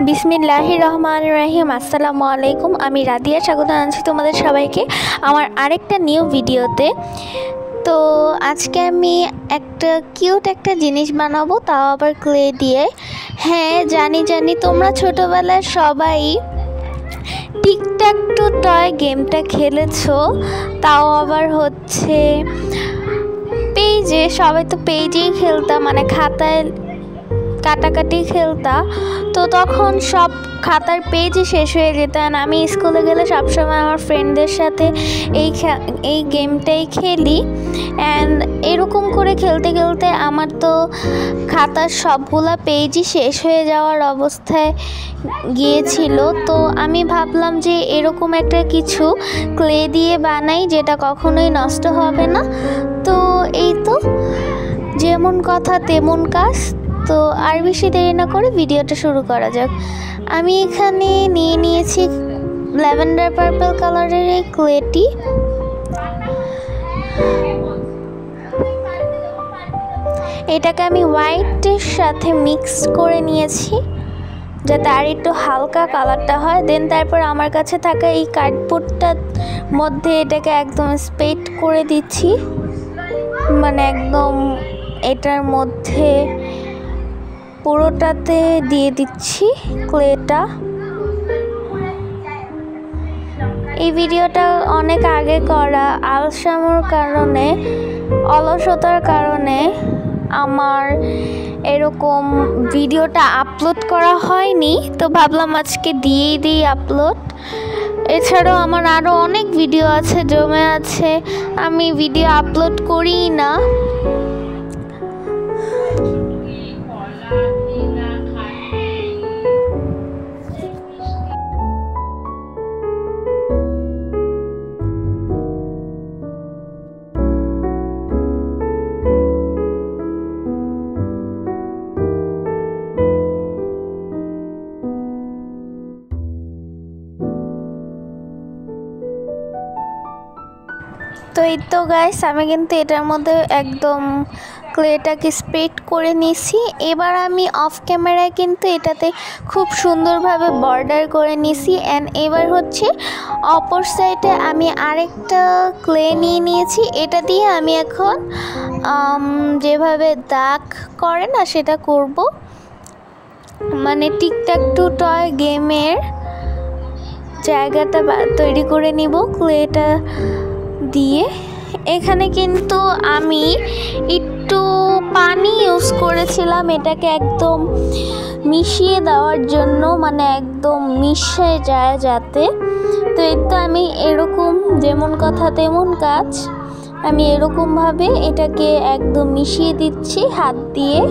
বিসমিল্লাহির রহমানির রহিম। আসসালামু আলাইকুম। আমি রাদিয়া, স্বাগত জানাচ্ছি তোমাদের সবাইকে আমার আরেকটা নিউ ভিডিওতে। তো আজকে আমি একটা কিউট একটা জিনিস বানাবো, তাও আবার ক্লে দিয়ে। হ্যাঁ, জানি তোমরা ছোটোবেলায় সবাই টিকট্যাক টু টয় গেমটা খেলেছো, তাও আবার হচ্ছে পেজে। সবাই তো পেজেই খেলতাম, মানে খাতায় কাটাকাটি খেলতাম। তো তখন সব খাতার পেজই শেষ হয়ে যেত। আমি স্কুলে গেলে সবসময় আমার ফ্রেন্ডদের সাথে এই গেমটাই খেলি। অ্যান্ড এরকম করে খেলতে খেলতে আমার তো খাতার সবগুলা পেজই শেষ হয়ে যাওয়ার অবস্থায় গিয়েছিল। তো আমি ভাবলাম যে এরকম একটা কিছু ক্লে দিয়ে বানাই, যেটা কখনোই নষ্ট হবে না। তো এই তো, যেমন কথা তেমন কাজ। তো আর বেশি দেরি না করে ভিডিওটা শুরু করা যাক। আমি এখানে নিয়ে নিয়েছি ল্যাভেন্ডার পার্পল কালারের এই ক্লেটি। এটাকে আমি হোয়াইটের সাথে মিক্স করে নিয়েছি, যাতে আর একটু হালকা কালারটা হয়। দেন তারপর আমার কাছে থাকা এই কার্ডবোর্ডটার মধ্যে এটাকে একদম স্প্রেড করে দিচ্ছি, মানে একদম এটার মধ্যে পুরোটাতে দিয়ে দিচ্ছি ক্লেটা। এই ভিডিওটা অনেক আগে করা, অলসতার কারণে আমার এরকম ভিডিওটা আপলোড করা হয়নি। তো ভাবলাম আজকে দিয়েই দিই আপলোড। এছাড়াও আমার আরও অনেক ভিডিও আছে, জমে আছে, আমি ভিডিও আপলোড করিই না। তো এই তো গাইস, আমি কিন্তু এটার মধ্যে একদম ক্লেটাকে স্প্রেড করে নিছি। এবার আমি অফ ক্যামেরায় কিন্তু এটাতে খুব সুন্দরভাবে বর্ডার করে নিছি। অ্যান্ড এবার হচ্ছে অপর সাইডে আমি আরেকটা ক্লে নিয়ে নিয়েছি। এটা দিয়ে আমি এখন যেভাবে দাগ করে না সেটা করব, মানে টিকট্যাক টু টয় গেমের জায়গাটা তৈরি করে নিব ক্লেটা দিয়ে। এখানে কিন্তু আমি একটু পানি ইউজ করেছিলাম এটাকে একদম মিশিয়ে দেওয়ার জন্য, মানে একদম মিশে যায় যাতে। তো এই তো আমি এরকম, যেমন কথা তেমন কাজ, আমি এরকমভাবে এটাকে একদম মিশিয়ে দিচ্ছি হাত দিয়ে।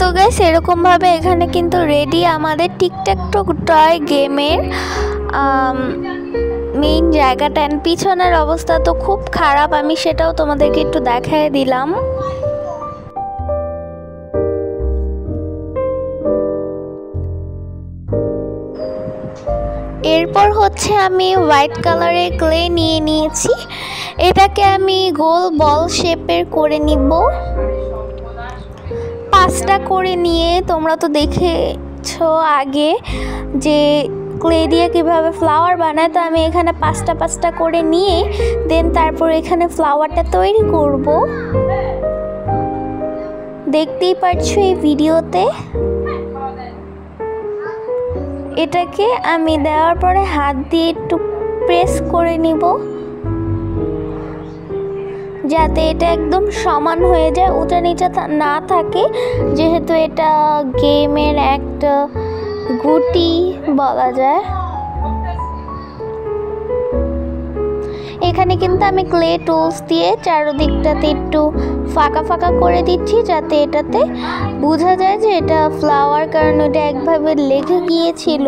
তো গাইস, এরকমভাবে এখানে কিন্তু রেডি আমাদের টিকট্যাক টু টয় গেমের মেইন জায়গাটা। পিছনের অবস্থা তো খুব খারাপ, আমি সেটাও তোমাদেরকে একটু দেখায় দিলাম। এরপর হচ্ছে আমি হোয়াইট কালারের ক্লে নিয়ে নিয়েছি। এটাকে আমি গোল বল শেপের করে নিব। 5টা করে নিয়ে, তোমরা তো দেখেছো আগে যে ক্লে দিয়ে কীভাবে ফ্লাওয়ার বানায়। তো আমি এখানে 5টা করে নিয়ে দেন তারপর এখানে ফ্লাওয়ারটা তৈরি করব। দেখতেই পাচ্ছো এই ভিডিওতে। এটাকে আমি দেওয়ার পরে হাত দিয়ে একটু প্রেস করে নিব, যাতে এটা একদম সমান হয়ে যায়, উঁচা নিচা না থাকে, যেহেতু এটা গেমের একটা গুটি বলা যায়। এখানে কিন্তু আমি ক্লে টুলস দিয়ে চারদিকটাতে একটু ফাঁকা করে দিচ্ছি, যাতে এটাতে বোঝা যায় যে এটা ফ্লাওয়ার, কারণ এটা একভাবে লেগে গিয়েছিল,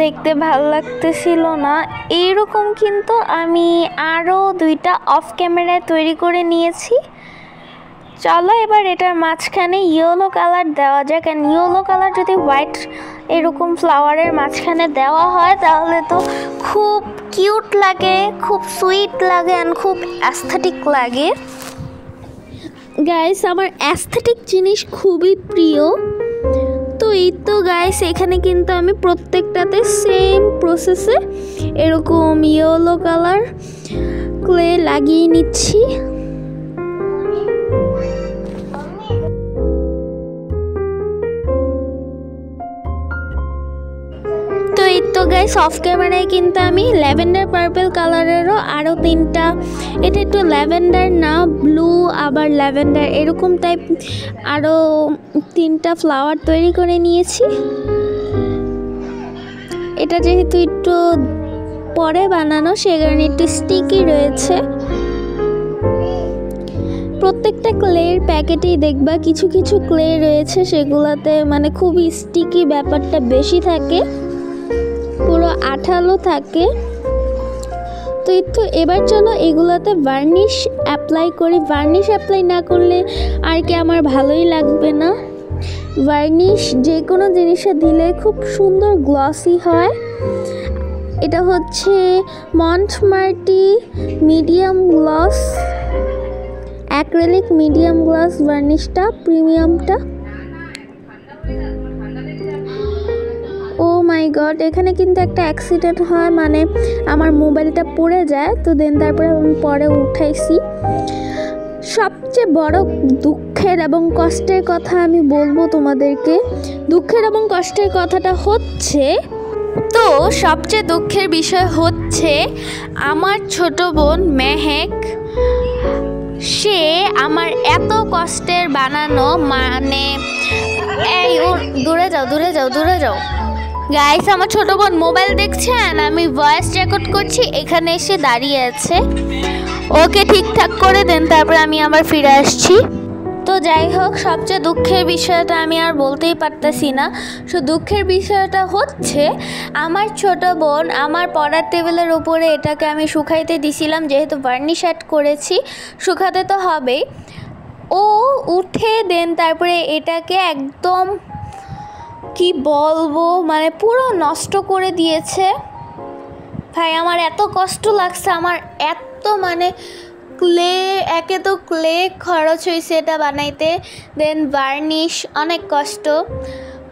দেখতে ভালো লাগতেছিল না। এইরকম কিন্তু আমি আরও 2টা অফ ক্যামেরায় তৈরি করে নিয়েছি। চলো এবার এটার মাঝখানে ইয়েলো কালার দেওয়া যাক। অ্যান্ড ইয়েলো কালার যদি হোয়াইট এরকম ফ্লাওয়ারের মাঝখানে দেওয়া হয় তাহলে তো খুব কিউট লাগে, খুব সুইট লাগে অ্যান্ড খুব অ্যাস্থেটিক লাগে। গাইস আমার অ্যাস্থেটিক জিনিস খুবই প্রিয়। তো এই তো গাইস এখানে কিন্তু আমি প্রত্যেকটাতে সেম প্রসেসে এরকম ইয়েলো কালার ক্লে লাগিয়ে নিচ্ছি। তো এই তো গাইস অফ ক্যামেরায় কিন্তু আমি ল্যাভেন্ডার পার্পল কালারেরও আরও 3টা, এটা একটু ল্যাভেন্ডার না ব্লু আবার ল্যাভেন্ডার এরকম টাইপ আরও 3টা ফ্লাওয়ার তৈরি করে নিয়েছি। এটা যেহেতু একটু পরে বানানো সেই কারণে একটু স্টিকি রয়েছে। প্রত্যেকটা ক্লের প্যাকেটেই দেখবা কিছু কিছু ক্লে রয়েছে সেগুলাতে মানে খুবই স্টিকি ব্যাপারটা বেশি থাকে, পুরো আঠালো থাকে। তো এই তো এবার চলো এগুলোতে ভার্নিশ অ্যাপ্লাই করি। ভার্নিশ অ্যাপ্লাই না করলে আর কি আমার ভালোই লাগবে না। ভার্নিশ যে কোনো জিনিসে দিলে খুব সুন্দর গ্লসি হয়। এটা হচ্ছে Montmarte medium gloss acrylic medium gloss ভার্নিশটা, প্রিমিয়ামটা। ও মাই গড, এখানে কিন্তু একটা অ্যাক্সিডেন্ট হয়, মানে আমার মোবাইলটা পড়ে যায়। তো দেন তারপরে আমি পরে উঠাইছি। সবচেয়ে বড় দুঃখের এবং কষ্টের কথা আমি বলবো তোমাদেরকে। দুঃখের এবং কষ্টের কথাটা হচ্ছে, তো সবচেয়ে দুঃখের বিষয় হচ্ছে আমার ছোট বোন মেহেক, সে আমার এত কষ্টের বানানো, মানে এই ও দূরে যাও দূরে যাও দূরে যাও গাইস, আমার ছোট বোন মোবাইল দেখছেন, আমি ভয়েস রেকর্ড করছি, এখানে এসে দাঁড়িয়ে আছে। ওকে ঠিকঠাক করে দেন তারপরে আমি আবার ফিরে আসছি। তো যাই হোক, সবচেয়ে দুঃখের বিষয়টা আমি আর বলতেই পারতেছি না। সো দুঃখের বিষয়টা হচ্ছে আমার ছোট বোন আমার পড়ার টেবিলের উপরে এটাকে আমি শুকাইতে দিছিলাম, যেহেতু ভার্নিশ অ্যাড করেছি শুকাতে তো হবেই। ও উঠে দেন তারপরে এটাকে একদম কি বলবো মানে পুরো নষ্ট করে দিয়েছে। ভাই আমার এত কষ্ট লাগছে, আমার এত মানে ক্লে, একে তো ক্লে খরচ হয়েছে এটা বানাইতে, দেন ভার্নিশ অনেক কষ্ট।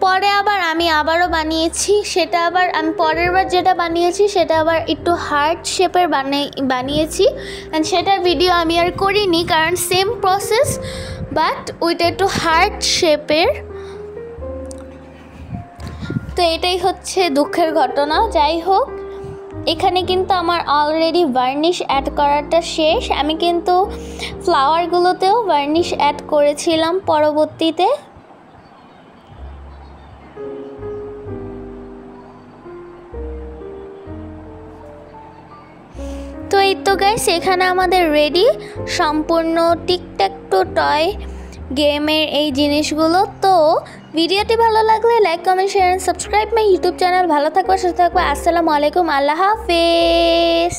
পরে আবার আমি আবারও বানিয়েছি, সেটা আবার আমি পরের বার যেটা বানিয়েছি সেটা আবার একটু হার্ট শেপের বানিয়েছি। অ্যান্ড সেটার ভিডিও আমি আর করিনি কারণ সেম প্রসেস বাট ওইটা একটু হার্ট শেপের। তো এটাই হচ্ছে দুঃখের ঘটনা। যাই হোক, এখানে কিন্তু আমার অলরেডি ভার্নিশ অ্যাড করাটা শেষ। আমি কিন্তু ফ্লাওয়ারগুলোতেও ভার্নিশ অ্যাড করেছিলাম পরবর্তীতে। তো এই তো গাইস, এখানে আমাদের রেডি সম্পূর্ণ টিকট্যাক-টো টয় গেমের এই জিনিসগুলো। তো ভিডিওটি ভালো লাগলে like, comment, share and subscribe my YouTube channel. ভালো থাকবে, সুস্থ থাকবে। আসসালামু আলাইকুম, আল্লাহ হাফেজ।